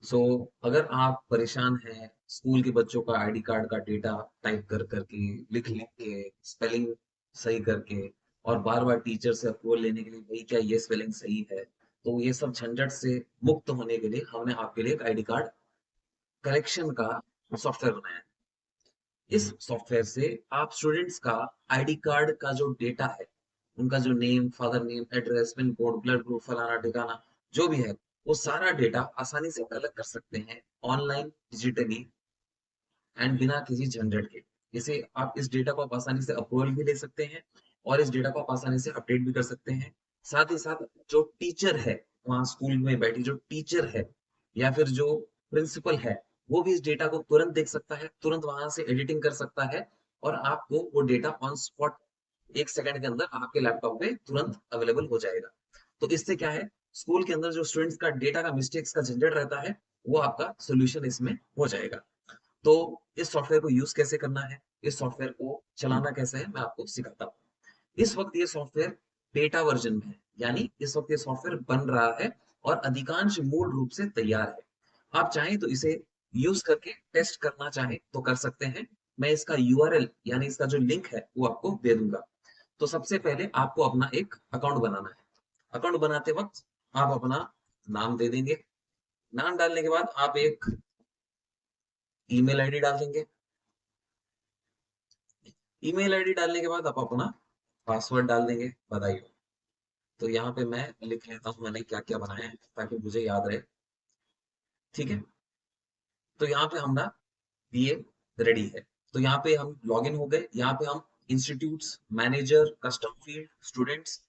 सो अगर आप परेशान हैं स्कूल के बच्चों का आईडी कार्ड का डेटा टाइप कर करके लिख लिख के स्पेलिंग सही करके और बार बार टीचर से अप्रूवल लेने के लिए भाई क्या ये स्पेलिंग सही है, तो ये सब झंझट से मुक्त होने के लिए हमने आपके लिए एक आईडी कार्ड करेक्शन का सॉफ्टवेयर बनाया है। इस सॉफ्टवेयर से आप स्टूडेंट्स का आईडी कार्ड का जो डेटा है, उनका जो name, father name, address, pin code, blood group, फलाना ठिकाना जो भी है, वो सारा डेटा आसानी से कलेक्ट कर सकते हैं ऑनलाइन, डिजिटली एंड बिना किसी झंझट के। जैसे आप इस डेटा को आप आसानी से अप्रूवल भी ले सकते हैं और इस डेटा को आप आसानी से अपडेट भी कर सकते हैं। साथ ही साथ जो टीचर है, वहाँ स्कूल में बैठी जो टीचर है या फिर जो प्रिंसिपल है, वो भी इस डेटा को तुरंत देख सकता है, तुरंत वहां से एडिटिंग कर सकता है और आपको वो डेटा ऑन स्पॉट 1 सेकंड के अंदर आपके लैपटॉप पे तुरंत अवेलेबल हो जाएगा। तो इससे क्या है, स्कूल के अंदर जो स्टूडेंट्स का डेटा का मिस्टेक्स का झंझट रहता है, वो आपका सोल्यूशन इसमें हो जाएगा। तो इस सॉफ्टवेयर को यूज कैसे करना है, इस सॉफ्टवेयर को चलाना कैसे है, मैं आपको सिखाता हूँ। इस वक्त ये सॉफ्टवेयर बेटा वर्जन में है, यानी इस वक्त ये सॉफ्टवेयर बन रहा है और अधिकांश मूल रूप से तैयार है। आप चाहें तो इसे यूज करके टेस्ट करना चाहें तो कर सकते हैं। मैं इसका यूआरएल यानी इसका जो लिंक है वो आपको दे दूंगा। तो सबसे पहले आपको अपना एक अकाउंट बनाना है। अकाउंट बनाते वक्त आप अपना नाम दे देंगे। नाम डालने के बाद आप एक ईमेल आईडी डाल देंगे। ईमेल आईडी डालने के बाद आप अपना पासवर्ड डाल देंगे, बताइए। तो यहाँ पे मैं लिख लेता हूँ मैंने क्या क्या बनाया है ताकि मुझे याद रहे। ठीक है, तो यहाँ पे हमारा ये रेडी है। तो यहाँ पे हम लॉगिन हो गए। यहाँ पे हम institutes, manager, custom field, students,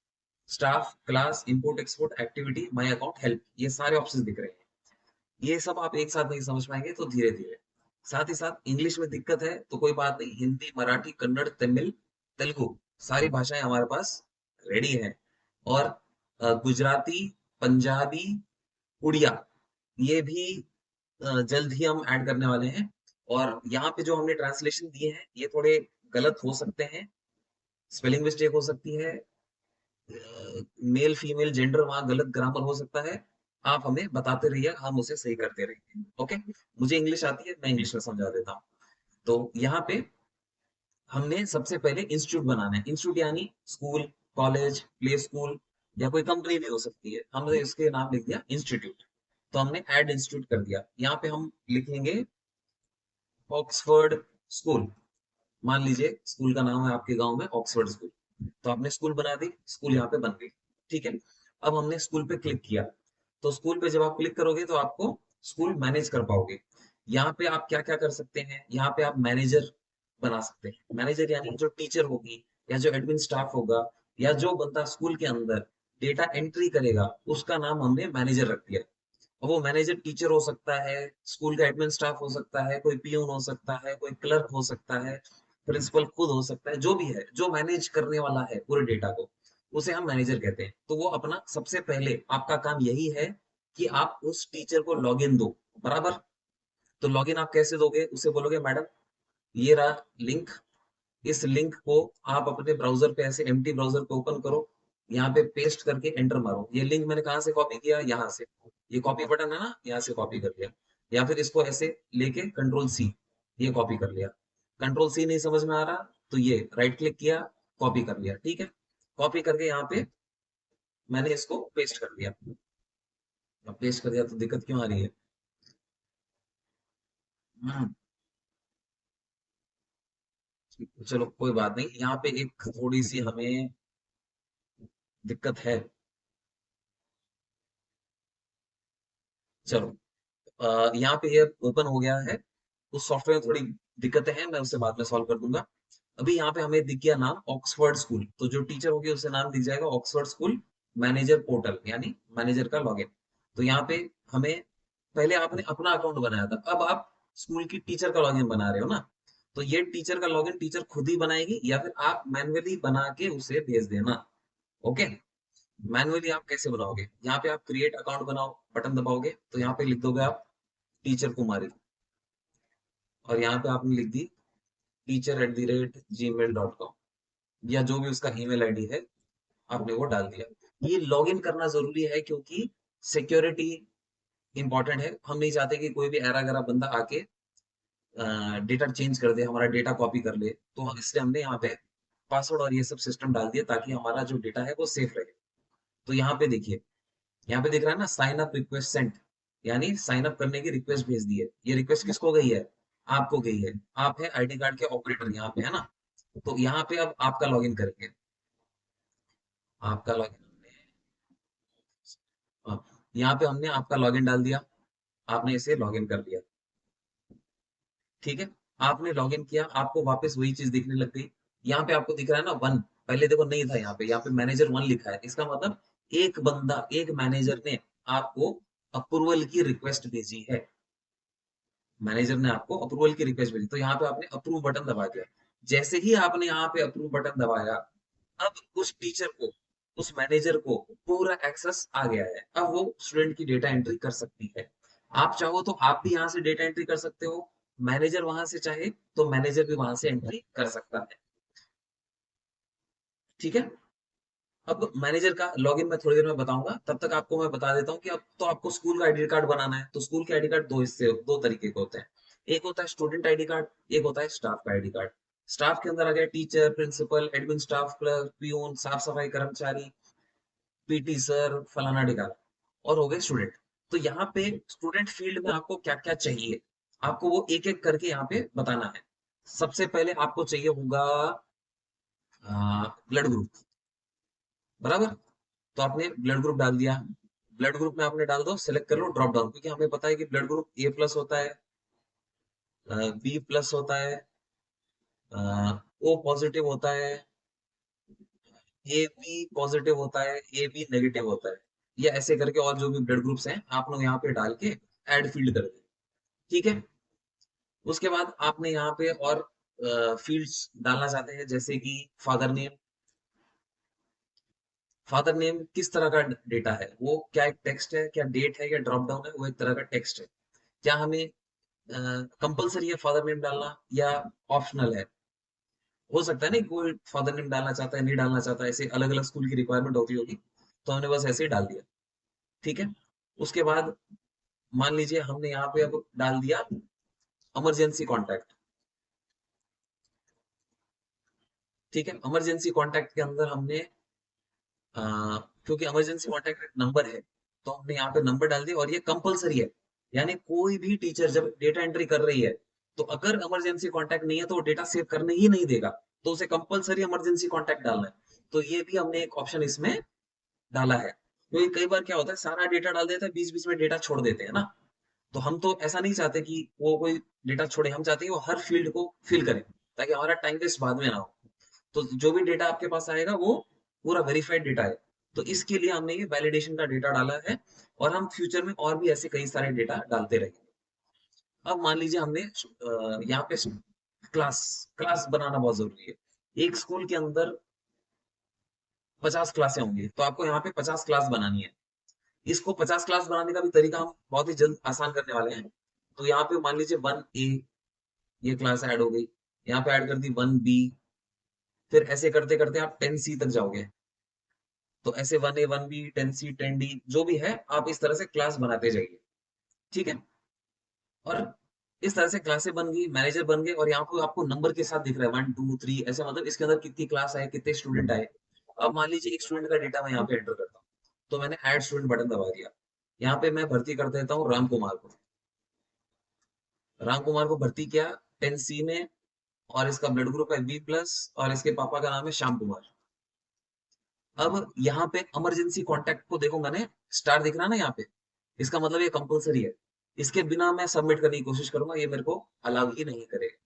staff, class, import export, activity, my account, help, ये सारे ऑप्शंस दिख रहे हैं। ये सब आप एक साथ नहीं समझ पाएंगे तो धीरे धीरे। साथ ही साथ इंग्लिश में दिक्कत है तो कोई बात नहीं, हिंदी, मराठी, कन्नड़, तमिल, तेलुगु, सारी भाषाएं हमारे पास रेडी है। और गुजराती, पंजाबी, उड़िया, ये भी जल्द ही हम ऐड करने वाले हैं। और यहाँ पे जो हमने ट्रांसलेशन दिए हैं ये थोड़े गलत हो सकते हैं, स्पेलिंग मिस्टेक हो सकती है, मेल फीमेल जेंडर वहां गलत ग्रामर हो सकता है। आप हमें बताते रहिए, हम उसे सही करते रहेंगे। ओके, मुझे इंग्लिश आती है, मैं इंग्लिश में समझा देता हूँ। तो यहाँ पे हमने सबसे पहले इंस्टीट्यूट बनाना है। इंस्टीट्यूट यानी स्कूल, कॉलेज, प्ले स्कूल या कोई कंपनी भी हो सकती है। हमने इसके नाम लिख दिया इंस्टीट्यूट। तो हमने ऐड इंस्टीट्यूट कर दिया। यहाँ पे हम लिखेंगे ऑक्सफोर्ड स्कूल। मान लीजिए स्कूल का नाम है आपके गांव में ऑक्सफोर्ड स्कूल। तो आपने स्कूल बना दी, स्कूल यहाँ पे बन गई। ठीक है, अब हमने स्कूल पे क्लिक किया। तो स्कूल पे जब आप क्लिक करोगे तो आपको स्कूल मैनेज कर पाओगे। यहाँ पे आप क्या क्या कर सकते हैं, यहाँ पे आप मैनेजर बना सकते हैं। मैनेजर यानी जो टीचर होगी या जो एडमिन स्टाफ होगा या जो बंदा स्कूल के अंदर डेटा एंट्री करेगा, उसका नाम हमने मैनेजर रख दिया। अब वो मैनेजर टीचर हो सकता है, स्कूल का एडमिन स्टाफ हो सकता है, कोई पियून हो सकता है, कोई क्लर्क हो सकता है, प्रिंसिपल खुद हो सकता है, जो भी है जो मैनेज करने वाला है पूरे डेटा को, उसे हम मैनेजर कहते हैं। तो वो अपना सबसे पहले आपका काम यही है कि आप उस टीचर को लॉगिन दो, बराबर। तो लॉगिन आप कैसे दोगे, उसे बोलोगे मैडम ये रहा लिंक, इस लिंक को आप अपने ब्राउजर पे ऐसे एम्प्टी ब्राउजर पे ओपन करो, यहाँ पे पेस्ट करके एंटर मारो। ये लिंक मैंने कहाँ से कॉपी किया, यहाँ से। ये कॉपी बटन है ना, यहाँ से कॉपी कर लिया। या फिर इसको ऐसे लेके कंट्रोल सी, ये कॉपी कर लिया। कंट्रोल सी नहीं समझ में आ रहा तो ये राइट क्लिक किया, कॉपी कर लिया। ठीक है, कॉपी करके यहाँ पे मैंने इसको पेस्ट कर दिया। अब पेस्ट कर दिया तो दिक्कत क्यों आ रही है? हम्म, चलो कोई बात नहीं, यहाँ पे एक थोड़ी सी हमें दिक्कत है। चलो यहाँ पे ये ओपन हो गया है। उस सॉफ्टवेयर में थोड़ी दिक्कतें हैं, मैं उससे बाद में सॉल्व कर दूंगा। अभी यहाँ पे हमें दिख गया नाम ऑक्सफोर्ड स्कूल, तो जो टीचर होगी उसे नाम दिख जाएगा ऑक्सफोर्ड स्कूल मैनेजर पोर्टल, यानी मैनेजर का लॉगिन। तो यहाँ पे हमें, पहले आपने अपना अकाउंट बनाया था, अब आप स्कूल की टीचर का लॉगिन बना रहे हो ना। तो ये टीचर का लॉगिन टीचर खुद ही बनाएगी या फिर आप मैन्युअली बना के उसे भेज देना। ओके, मैनुअली आप कैसे बनाओगे, यहाँ पे आप क्रिएट अकाउंट बनाओ बटन दबाओगे तो यहाँ पे लिख दोगे आप टीचर कुमारी, और यहाँ पे आपने लिख दी teacher@gmail.com, या जो भी उसका ईमेल आईडी है आपने वो डाल दिया। ये लॉगिन करना जरूरी है क्योंकि सिक्योरिटी इंपॉर्टेंट है। हम नहीं चाहते कि कोई भी ऐरा गैरा बंदा आके डेटा चेंज कर दे, हमारा डेटा कॉपी कर ले। तो इसलिए हमने यहाँ पे पासवर्ड और ये सब सिस्टम डाल दिया ताकि हमारा जो डेटा है वो सेफ रहे। तो यहाँ पे देखिए, यहाँ पे दिख रहा है ना, साइन अप रिक्वेस्ट सेंट, यानी साइन अप करने की रिक्वेस्ट भेज दी है। ये रिक्वेस्ट किसको गई है? आपको गई है। आप है आईडी कार्ड के ऑपरेटर यहाँ पे, है ना। तो यहाँ पे अब आपका लॉगिन करेंगे। आपका लॉगिन यहाँ पे हमने आपका लॉगिन डाल दिया। आपने इसे लॉगिन कर लिया। ठीक है। आपने लॉगिन किया, आपको वापस वही चीज दिखने लग गई। यहाँ पे आपको दिख रहा है ना वन, पहले देखो नहीं था। यहाँ पे मैनेजर वन लिखा है। इसका मतलब एक बंदा, एक मैनेजर ने आपको अप्रूवल की रिक्वेस्ट भेजी है। मैनेजर ने आपको अप्रूवल की रिक्वेस्ट भेजी, तो यहाँ पे आपने अप्रूव बटन दबा दिया। जैसे ही आपने यहाँ पे अप्रूव बटन दबाया, अब उस टीचर को, उस मैनेजर को पूरा एक्सेस आ गया है। अब वो स्टूडेंट की डेटा एंट्री कर सकती है। आप चाहो तो आप भी यहाँ से डेटा एंट्री कर सकते हो। मैनेजर वहां से चाहे तो मैनेजर भी वहां से एंट्री कर सकता है। ठीक है। अब मैनेजर का लॉगिन मैं थोड़ी देर में बताऊंगा, तब तक आपको मैं बता देता हूँ कि अब तो आपको स्कूल का आईडी कार्ड बनाना है। तो स्कूल के आईडी कार्ड दो हिस्से, दो तरीके के होते हैं। एक होता है स्टूडेंट आईडी कार्ड, एक होता है स्टाफ का आईडी कार्ड। स्टाफ के अंदर आ गया teacher, principal, admin staff, clerk, peon, साफ सफाई कर्मचारी, पीटी सर, फलाना ढिकाना। और हो गए स्टूडेंट। तो यहाँ पे स्टूडेंट फील्ड में आपको क्या क्या चाहिए, आपको वो एक एक करके यहाँ पे बताना है। सबसे पहले आपको चाहिए होगा ब्लड ग्रुप। बराबर। तो आपने ब्लड ग्रुप डाल दिया। ब्लड ग्रुप में आपने डाल दो, सिलेक्ट कर लो ड्रॉप डाउन, क्योंकि हमें पता है कि ब्लड ग्रुप ए प्लस होता है, बी प्लस होता है, ओ पॉजिटिव होता है, ए बी पॉजिटिव होता है, ए बी नेगेटिव होता है। या ऐसे करके और जो भी ब्लड ग्रुप्स हैं आप लोग यहाँ पे डाल के ऐड फील्ड कर दें। ठीक है। उसके बाद आपने यहाँ पे और फील्ड्स डालना चाहते हैं, जैसे कि फादर नेम। फादर नेम किस तरह का डेटा है? वो क्या एक टेक्स्ट है, क्या डेट है, या ड्रॉप डाउन है? वो एक तरह का टेक्स्ट है। क्या हमें कंपलसरी है फादर नेम डालना, या ऑप्शनल है? हो सकता है ना कि कोई फादर नेम डालना चाहता है, नहीं डालना चाहता है, ऐसे अलग अलग स्कूल की रिक्वायरमेंट होती होगी। तो हमने बस ऐसे ही डाल दिया। ठीक है। उसके बाद मान लीजिए हमने यहाँ पे अब डाल दिया इमरजेंसी कॉन्टैक्ट। ठीक है। इमरजेंसी कॉन्टैक्ट के अंदर हमने क्योंकि इमरजेंसी कॉन्टैक्ट नंबर है, तो हमने यहाँ पे नंबर डाल दिया, और ये कंपलसरी है। यानी कोई भी टीचर जब डेटा एंट्री कर रही है, तो अगर इमरजेंसी कॉन्टैक्ट नहीं है तो वो डेटा सेव करने ही नहीं देगा। तो उसे कंपलसरी इमरजेंसी कॉन्टैक्ट डालना है। तो ये भी हमने एक ऑप्शन इसमें डाला है। क्योंकि कई बार क्या होता है, सारा डेटा डाल देता है, बीच बीच में डेटा छोड़ देते हैं ना। तो हम तो ऐसा नहीं चाहते कि वो कोई डेटा छोड़े, हम चाहते हैं कि वो हर फील्ड को फिल करे, ताकि हमारा टाइम वेस्ट बाद में ना हो। तो जो भी डेटा आपके पास आएगा वो पूरा वेरीफाइड डेटा है। तो इसके लिए हमने ये वैलिडेशन का डेटा डाला है। और हम फ्यूचर में और भी ऐसे कई सारे डेटा डालते रहेंगे। अब मान लीजिए हमने यहाँ पे क्लास क्लास बनाना बहुत जरूरी है। एक स्कूल के अंदर 50 क्लासें होंगी, तो आपको यहाँ पे 50 क्लास बनानी है। इसको 50 क्लास बनाने का भी तरीका हम बहुत ही जल्द आसान करने वाले हैं। तो यहाँ पे मान लीजिए 1A, ये क्लास ऐड हो गई। यहाँ पे ऐड कर दी 1B। फिर ऐसे करते करते आप 10C तक जाओगे। तो ऐसे 1A 1B 10C 10D जो भी है, आप इस तरह से क्लास बनाते जाइए। ठीक है। और इस तरह से क्लासें बन गई, मैनेजर बन गए, और यहाँ पे आपको नंबर के साथ दिख रहा है 1 2 3, ऐसे मतलब इसके अंदर कितनी क्लास आए, कितने स्टूडेंट आए। अब मान लीजिए एक स्टूडेंट का डेटा मैं यहाँ पे एंटर करता हूँ। तो मैंने ऐड स्टूडेंट बटन दबा दिया। यहाँ पे मैं भर्ती कर देता हूँ राम कुमार को। राम कुमार को भर्ती किया 10C में, और इसका ब्लड ग्रुप है बी प्लस, और इसके पापा का नाम है श्याम कुमार। अब यहाँ पे इमरजेंसी कॉन्टैक्ट को देखो, मैंने स्टार दिख रहा ना यहाँ पे, इसका मतलब ये कंपलसरी है। इसके बिना मैं सबमिट करने की कोशिश करूंगा, ये मेरे को अलाउ ही नहीं करेगा।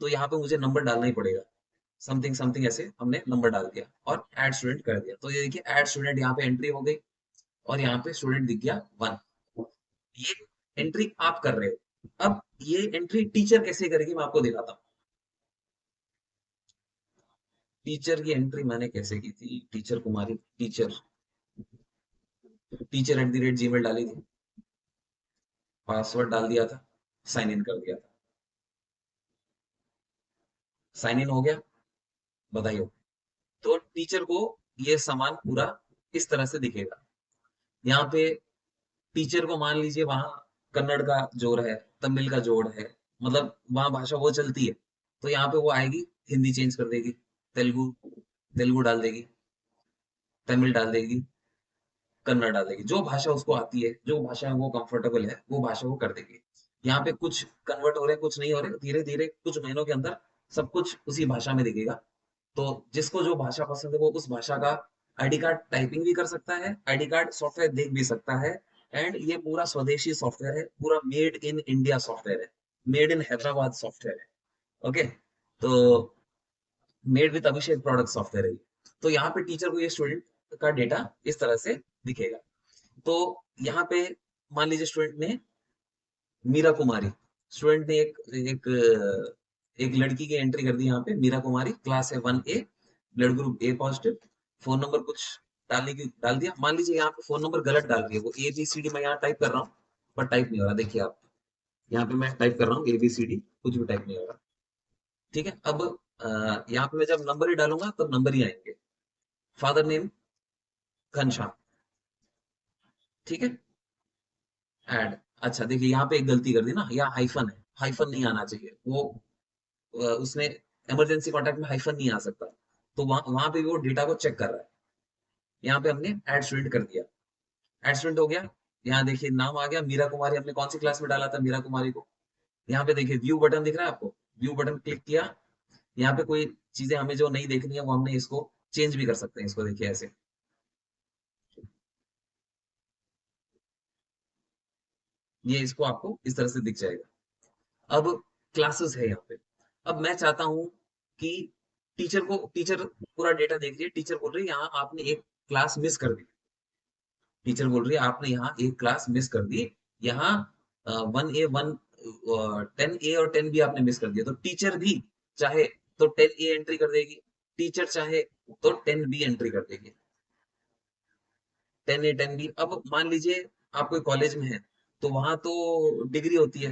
तो यहाँ पे मुझे नंबर डालना ही पड़ेगा। समथिंग समथिंग ऐसे हमने नंबर डाल दिया और ऐड स्टूडेंट कर दिया। तो ये देखिए ऐड स्टूडेंट यहाँ पे एंट्री हो गई, और यहाँ पे स्टूडेंट दिख गया 1। ये एंट्री आप कर रहे हो। अब ये एंट्री टीचर कैसे करेगी मैं आपको दिखाता हूँ। टीचर की एंट्री मैंने कैसे की थी, टीचर कुमारी, टीचर टीचर @gmail डाली थी, पासवर्ड डाल दिया था, साइन इन कर दिया था। साइन इन हो गया, बधाई हो। तो टीचर को ये सामान पूरा इस तरह से दिखेगा। यहाँ पे टीचर को मान लीजिए वहां कन्नड़ का जोड़ है, तमिल का जोड़ है, मतलब वहां भाषा वो चलती है, तो यहाँ पे वो आएगी, हिंदी चेंज कर देगी, तेलुगु तेलुगु डाल देगी, तमिल डाल देगी, कन्नड़ डाल देगी, जो भाषा उसको आती है, जो भाषा में वो कंफर्टेबल है, वो भाषा वो कर देगी। यहाँ पे कुछ कन्वर्ट हो रहे हैं, कुछ नहीं हो रहे, धीरे धीरे कुछ महीनों के अंदर सब कुछ उसी भाषा में दिखेगा। तो जिसको जो भाषा पसंद है वो उस भाषा का आईडी कार्ड टाइपिंग भी कर सकता है, आईडी कार्ड सॉफ्टवेयर देख भी सकता है। एंड ये पूरा स्वदेशी सॉफ्टवेयर है, पूरा मेड इन इंडिया सॉफ्टवेयर है, मेड इन हैदराबाद सॉफ्टवेयर है। ओके, तो made with Abhishek product software है ये। तो यहाँ पे टीचर को ये स्टूडेंट का डेटा इस तरह से दिखेगा। तो यहाँ पे मान लीजिए स्टूडेंट ने मीरा कुमारी, स्टूडेंट ने एक एक लड़की की एंट्री कर दी यहाँ पे, मीरा कुमारी, क्लास है 1A, blood group A positive, phone number कुछ डालने की डाल दिया। मान लीजिए यहाँ पे फोन नंबर गलत डाल दिया, वो ABCD मैं यहाँ टाइप कर रहा हूँ, पर टाइप नहीं हो रहा, देखिए आप, यहाँ पे मैं टाइप कर रहा हूँ ABCD, कुछ भी टाइप नहीं हो रहा। ठीक है, अब यहाँ पे मैं जब नंबर ही डालूंगा तब नंबर ही आएंगे। फादर नेम घनश्याम, ठीक है, ऐड। अच्छा देखिए यहाँ पे एक गलती कर दी ना, यहाँ हाइफन है, हाइफन नहीं आना चाहिए, वो उसमें इमरजेंसी कॉन्टैक्ट में हाइफन नहीं आ सकता, तो वहां वहां पे वो डेटा को चेक कर रहा है। यहाँ पे हमने एड स्टूडेंट कर दिया, एड स्टूडेंट हो गया। यहाँ देखिए नाम आ गया मीरा कुमारी, हमने कौन सी क्लास में डाला था मीरा कुमारी को। यहाँ पे देखिए व्यू बटन दिख रहा है आपको, व्यू बटन क्लिक किया, यहाँ पे कोई चीजें हमें जो नहीं देखनी है वो हमने इसको चेंज भी कर सकते हैं, इसको देखिए ऐसे, ये इसको आपको इस तरह से दिख जाएगा। अब क्लासेस है यहाँ पे, अब मैं चाहता हूँ कि टीचर पूरा डेटा देख रही है, टीचर बोल रही है यहाँ आपने एक क्लास मिस कर दी, टीचर बोल रही है आपने यहाँ एक क्लास मिस कर दी, यहाँ 10A और 10B आपने मिस कर दिया, तो टीचर भी चाहे तो 10A एंट्री कर देगी, टीचर चाहे तो 10B एंट्री कर देगी, 10A 10B। अब मान लीजिए आप कोई कॉलेज में है, तो वहां तो डिग्री होती है,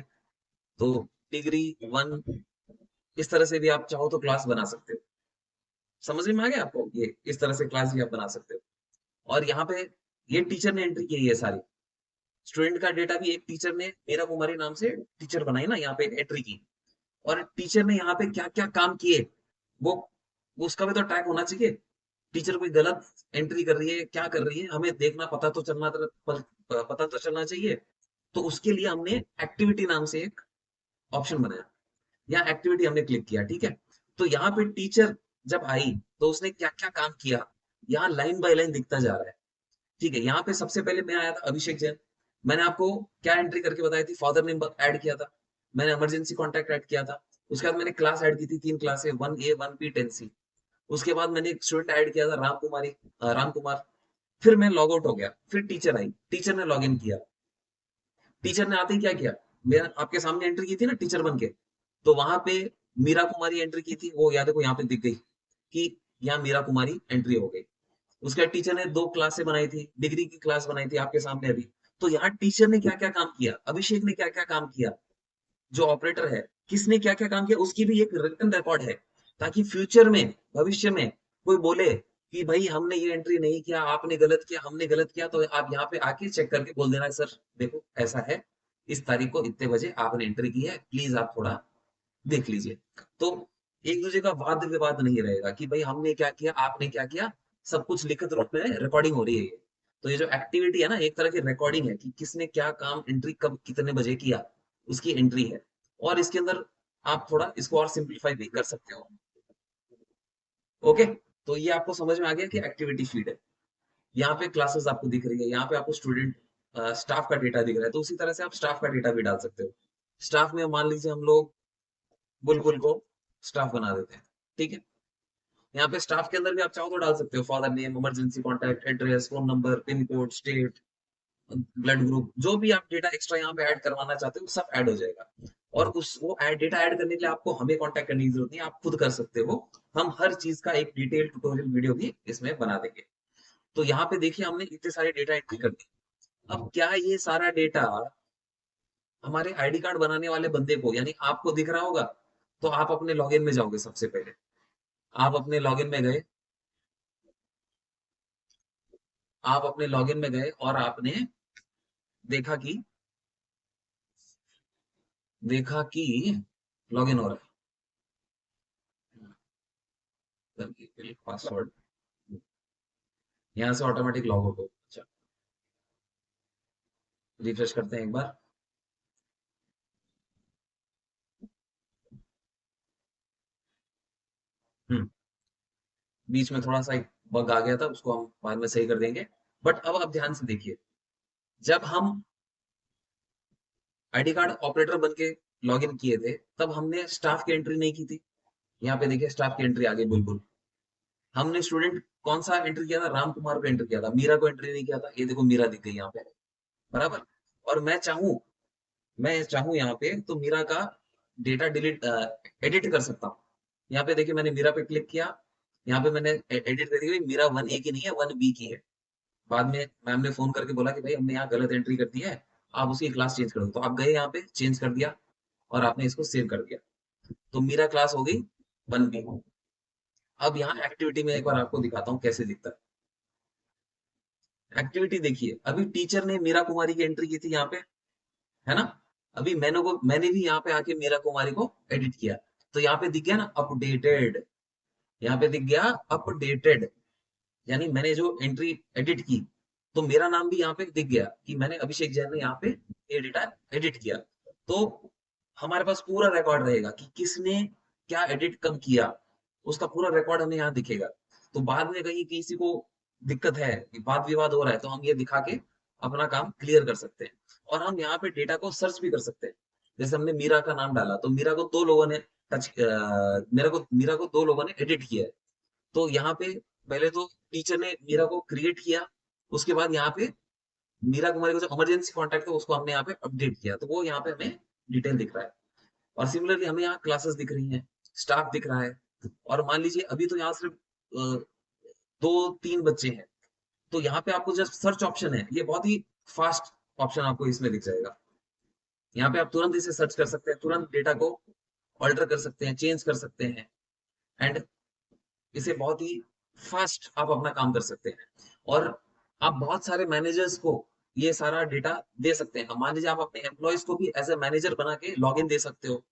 तो डिग्री 1, इस तरह से भी आप चाहो तो क्लास बना सकते हो। समझ में आ गया आपको, ये इस तरह से क्लास भी आप बना सकते हो। और यहाँ पे ये टीचर ने एंट्री की है सारी, स्टूडेंट का डेटा भी एक टीचर ने मेरा कुमारी नाम से टीचर बनाई ना, यहाँ पे एंट्री की, और टीचर ने यहाँ पे क्या क्या काम किए, वो उसका भी तो ट्रैक होना चाहिए। टीचर कोई गलत एंट्री कर रही है, क्या कर रही है, हमें देखना, पता तो चलना चाहिए। तो उसके लिए हमने एक्टिविटी नाम से एक ऑप्शन बनाया, यहाँ एक्टिविटी हमने क्लिक किया, ठीक है। तो यहाँ पे टीचर जब आई तो उसने क्या क्या काम किया, यहाँ लाइन बाय लाइन दिखता जा रहा है। ठीक है, यहाँ पे सबसे पहले मैं आया था अभिषेक जैन, मैंने आपको क्या एंट्री करके बताई थी, फादर नेम ऐड किया था, मैंने इमरजेंसी कॉन्टैक्ट ऐड किया था, उसके बाद मैंने क्लास ऐड की थी, 3 क्लासें, 1A 1B 10C। उसके बाद मैंने एक स्टूडेंट ऐड किया था राम कुमार। फिर मैं लॉग आउट हो गया, फिर टीचर आई, टीचर ने लॉग इन किया, टीचर ने आते ही क्या किया, मैं आपके सामने एंट्री की थी ना टीचर बन के, तो वहां पे मीरा कुमारी एंट्री की थी, वो याद है को यहाँ पे दिख गई कि यहाँ मीरा कुमारी एंट्री हो गई। उसके बाद टीचर ने 2 क्लासें बनाई थी, डिग्री की क्लास बनाई थी आपके सामने अभी। तो यहाँ टीचर ने क्या क्या काम किया, अभिषेक ने क्या क्या काम किया, जो ऑपरेटर है, किसने क्या क्या काम किया, उसकी भी एक रिटन रिकॉर्ड है, ताकि फ्यूचर में, भविष्य में कोई बोले कि भाई हमने ये एंट्री नहीं किया, आपने गलत किया, हमने गलत किया, तो आप यहाँ पे आके चेक करके बोल देना सर देखो ऐसा है, इस तारीख को इतने बजे आपने एंट्री की है, प्लीज आप थोड़ा देख लीजिए। तो एक दूसरे का वाद विवाद नहीं रहेगा कि भाई हमने क्या किया, आपने क्या किया, सब कुछ लिखित रूप में रिकॉर्डिंग हो रही है ये। तो ये जो एक्टिविटी है ना, एक तरह की रिकॉर्डिंग है कि किसने क्या काम, एंट्री कब कितने बजे किया, उसकी एंट्री है। और इसके अंदर आप थोड़ा इसको और सिंप्लीफाई भी कर सकते हो। ओके, तो ये आपको समझ में आ गया कि एक्टिविटी शीट है। यहाँ पे क्लासेस आपको दिख रही है, यहाँ पे आपको स्टूडेंट स्टाफ का डेटा दिख रहा है, तो उसी तरह से आप स्टाफ का डेटा भी डाल सकते हो। स्टाफ में मान लीजिए हम लोग बुलबुल को स्टाफ बना देते हैं, ठीक है। यहाँ पे स्टाफ के अंदर भी आप चाहो तो डाल सकते हो father name, emergency contact, address, phone number, pin code, state, blood group, जो भी आप डेटा एक्स्ट्रा यहाँ पे ऐड करवाना चाहते हो सब ऐड हो जाएगा। और उस वो डेटा ऐड करने के लिए आपको हमें कांटेक्ट करने की जरूरत नहीं है, आप खुद कर सकते हो। हम हर चीज का एक डिटेल ट्यूटोरियल वीडियो भी इसमें बना देंगे। तो यहाँ पे देखिए हमने इतने सारे डेटा एंट्री कर दिए। अब क्या ये सारा डेटा हमारे आईडी कार्ड बनाने वाले बंदे को, यानी आपको दिख रहा होगा, तो आप अपने लॉगिन में जाओगे, सबसे पहले आप अपने लॉगिन में गए, आप अपने लॉगिन में गए और आपने देखा कि लॉगिन हो रहा है, पासवर्ड यहाँ से ऑटोमेटिक लॉग आउट हो। अच्छा, रिफ्रेश करते हैं एक बार। हम्म बीच में थोड़ा सा एक बग आ गया था, उसको हम बाद में सही कर देंगे। बट अब आप ध्यान से देखिए, जब हम आईडी कार्ड ऑपरेटर बन के लॉग इन किए थे, तब हमने स्टाफ की एंट्री नहीं की थी। यहाँ पे देखिए स्टाफ की एंट्री आ गई बुलबुल। हमने स्टूडेंट कौन सा एंट्री किया था, राम कुमार को एंटर किया था, मीरा को एंट्री नहीं किया था। ये देखो मीरा दिख गई यहाँ पे, बराबर। और मैं चाहूँ यहाँ पे तो मीरा का डेटा डिलीट एडिट कर सकता हूँ। यहाँ पे देखिए मैंने मीरा पे क्लिक किया, यहाँ पे मैंने एडिट कर दी, मीरा 1A की नहीं है, 1B की है। बाद में मैम ने फोन करके बोला कि भाई हमने यहाँ गलत एंट्री कर दी है, आप उसकी क्लास चेंज कर दो। तो आप गए यहाँ पे चेंज कर दिया और आपने इसको सेव कर दिया, तो मेरा क्लास हो गई 1B। अब यहाँ एक्टिविटी में एक बार आपको दिखाता हूँ कैसे दिखता है। एक्टिविटी देखिए, अभी टीचर ने मीरा कुमारी की एंट्री की थी यहाँ पे, है ना। अभी मैंने भी यहाँ पे आके मीरा कुमारी को एडिट किया, तो यहाँ पे दिख गया ना अपडेटेड। यहाँ पे दिख गया अपडेटेड, यानी मैंने जो एंट्री एडिट की, तो मेरा नाम भी यहाँ पे दिख गया कि मैंने अभिषेक जैन ने यहाँ पे ये डेटा एडिट किया। तो हमारे पास पूरा रिकॉर्ड रहेगा कि किसने क्या एडिट कब किया, उसका पूरा रिकॉर्ड हमें यहाँ दिखेगा। तो बाद में कहीं किसी को दिक्कत है, वाद विवाद हो रहा है, तो हम ये दिखा के अपना काम क्लियर कर सकते हैं। और हम यहाँ पे डेटा को सर्च भी कर सकते हैं। जैसे हमने मीरा का नाम डाला, तो मीरा को दो लोगों ने एडिट किया है। तो यहाँ पे पहले तो टीचर ने मीरा को क्रिएट किया, उसके बाद यहाँ पे मीरा कुमारी का जो इमरजेंसी कॉन्टैक्ट है उसको हमने यहाँ पे अपडेट किया, तो वो यहाँ पे हमें डिटेल दिख रहा है। और सिमिलरली हमें यहाँ क्लासेस दिख रही हैं, स्टाफ दिख रहा है। और मान लीजिए अभी तो यहाँ सिर्फ 2-3 बच्चे हैं, तो यहाँ पे आपको जस्ट सर्च ऑप्शन है, ये बहुत ही फास्ट ऑप्शन आपको इसमें दिख जाएगा। यहाँ पे आप तुरंत इसे सर्च कर सकते हैं, तुरंत डेटा को ऑल्टर कर सकते हैं, चेंज कर सकते हैं। एंड इसे बहुत ही फास्ट आप अपना काम कर सकते हैं। और आप बहुत सारे मैनेजर्स को ये सारा डेटा दे सकते हैं। अब मान लीजिए आप अपने एम्प्लॉयज को भी एज ए मैनेजर बना के लॉगिन दे सकते हो।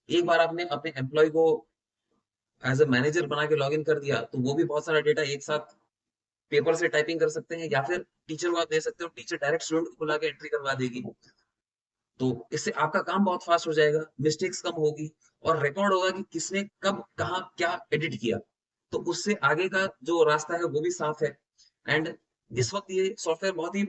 एक बार आपने अपने एम्प्लॉय को एज ए मैनेजर बना के लॉगिन कर दिया, तो वो भी बहुत सारा डेटा एक साथ पेपर से टाइपिंग कर सकते हैं, या फिर टीचर को आप दे सकते हो, टीचर डायरेक्ट स्टूडेंट को बुला के एंट्री करवा देगी। तो इससे आपका काम बहुत फास्ट हो जाएगा, मिस्टेक्स कम होगी, और रिकॉर्ड होगा कि किसने कब कहाँ क्या एडिट किया। तो उससे आगे का जो रास्ता है वो भी साफ है। एंड इस वक्त ये सॉफ्टवेयर बहुत ही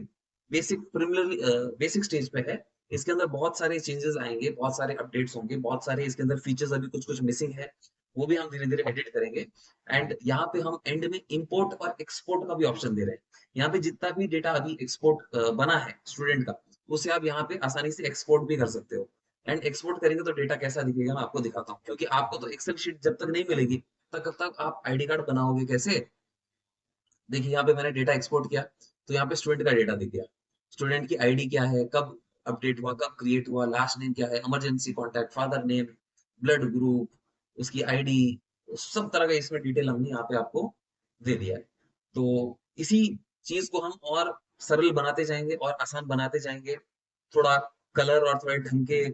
बेसिक स्टेज पे है। इसके अंदर बहुत सारे चेंजेस आएंगे, बहुत सारे अपडेट्स होंगे, बहुत सारे इसके अंदर फीचर्स अभी कुछ कुछ मिसिंग है, वो भी हम धीरे धीरे एडिट करेंगे। एंड यहाँ पे हम एंड में इंपोर्ट और एक्सपोर्ट का भी ऑप्शन दे रहे हैं। यहाँ पे जितना भी डेटा अभी एक्सपोर्ट बना है स्टूडेंट का, उसे आप यहाँ पे आसानी से एक्सपोर्ट भी कर सकते हो। एंड एक्सपोर्ट करेंगे तो डेटा कैसा दिखेगा मैं आपको दिखाता हूँ, क्योंकि आपको तो एक्सेल शीट जब तक नहीं मिलेगी तब तक आप आईडी कार्ड बनाओगे कैसे। देखिए यहाँ पे मैंने डेटा एक्सपोर्ट किया, तो यहाँ पे स्टूडेंट का डेटा दिख गया। स्टूडेंट की आईडी क्या है, कब अपडेट हुआ, कब क्रिएट हुआ, लास्ट नेम क्या है, emergency contact, father name, blood group, उसकी आईडी, सब तरह का इसमें डिटेल हमने यहाँ पे आपको दे दिया है। तो इसी चीज को हम और सरल बनाते जाएंगे और आसान बनाते जाएंगे। थोड़ा कलर और थोड़े ढंग के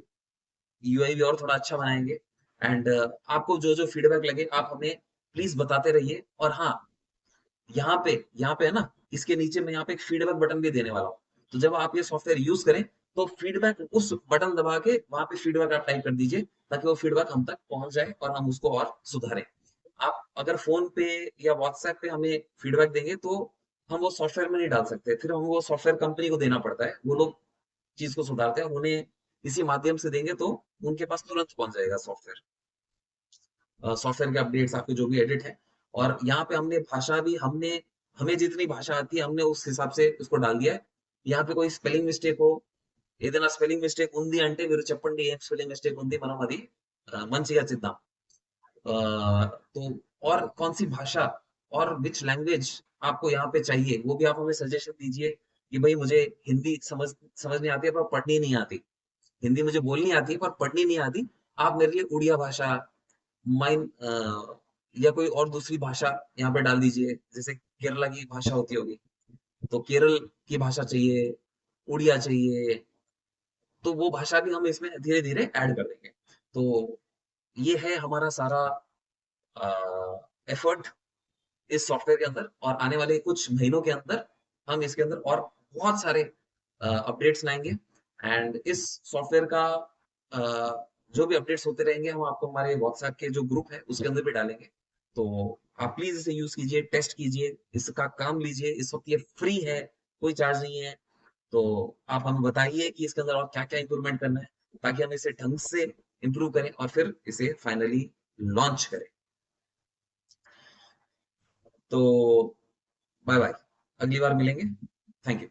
यूआई भी और थोड़ा अच्छा बनाएंगे। एंड आपको जो जो फीडबैक लगे आप हमें प्लीज बताते रहिए। और हाँ, यहाँ पे है ना, इसके नीचे मैं यहाँ पे एक फीडबैक बटन भी देने वाला हूँ। तो जब आप ये सॉफ्टवेयर यूज करें, तो फीडबैक उस बटन दबा के वहां पे फीडबैक आप टाइप कर दीजिए, ताकि वो फीडबैक हम तक पहुंच जाए और हम उसको और सुधारें। आप अगर फोन पे या व्हाट्सएप पे हमें फीडबैक देंगे, तो हम वो सॉफ्टवेयर में नहीं डाल सकते, फिर हम वो सॉफ्टवेयर कंपनी को देना पड़ता है, वो लोग चीज को सुधारते हैं, और उन्हें इसी माध्यम से देंगे तो उनके पास तुरंत पहुंच जाएगा सॉफ्टवेयर। सॉफ्टवेयर के अपडेट्स आपके जो भी एडिट है। और यहाँ पे हमने भाषा भी हमने हमें जितनी भाषा आती है हमने उस हिसाब से उसको डाल दिया है। यहाँ पे कोई स्पेलिंग मिस्टेक हो, ఏదైనా స్పెల్లింగ్ మిస్టేక్ ఉంది అంటే మీరు చెప్పండి, ఏం స్పెల్లింగ్ మిస్టేక్ ఉంది, మనం అది మంచిగా చేద్దాం। तो और कौन सी भाषा और विच लैंग्वेज आपको यहाँ पे चाहिए, वो भी आप हमें सजेशन दीजिए कि भाई मुझे हिंदी समझ नहीं आती है, पर पढ़नी नहीं आती। हिंदी मुझे बोलनी आती है पर पढ़नी नहीं आती। आप मेरे लिए उड़िया भाषा, माइन या कोई और दूसरी भाषा यहाँ पे डाल दीजिए, जैसे केरला की भाषा होती होगी, तो केरल की भाषा चाहिए, उड़िया चाहिए, तो वो भाषा भी हम इसमें धीरे-धीरे ऐड कर देंगे। तो ये है हमारा सारा एफर्ट इस सॉफ्टवेयर के अंदर, और आने वाले कुछ महीनों के अंदर हम इसके अंदर और बहुत सारे अपडेट्स लाएँगे। एंड इस सॉफ्टवेयर का जो भी अपडेट्स होते रहेंगे हम आपको हमारे व्हाट्सएप के जो ग्रुप है उसके अंदर भी डालेंगे। तो आप प्लीज़ इसे यूज़ कीजिए, टेस्ट कीजिए, इसका काम लीजिए। इस वक़्त ये फ्री है, कोई चार्ज नहीं है। तो आप हमें बताइए कि इसके अंदर और क्या-क्या इम्प्रूवमेंट करना है, ताकि हम इसे ढंग से इम्प्रूव करें और फिर इसे फाइनली लॉन्च करें। तो बाय बाय, अगली बार मिलेंगे। Thank you.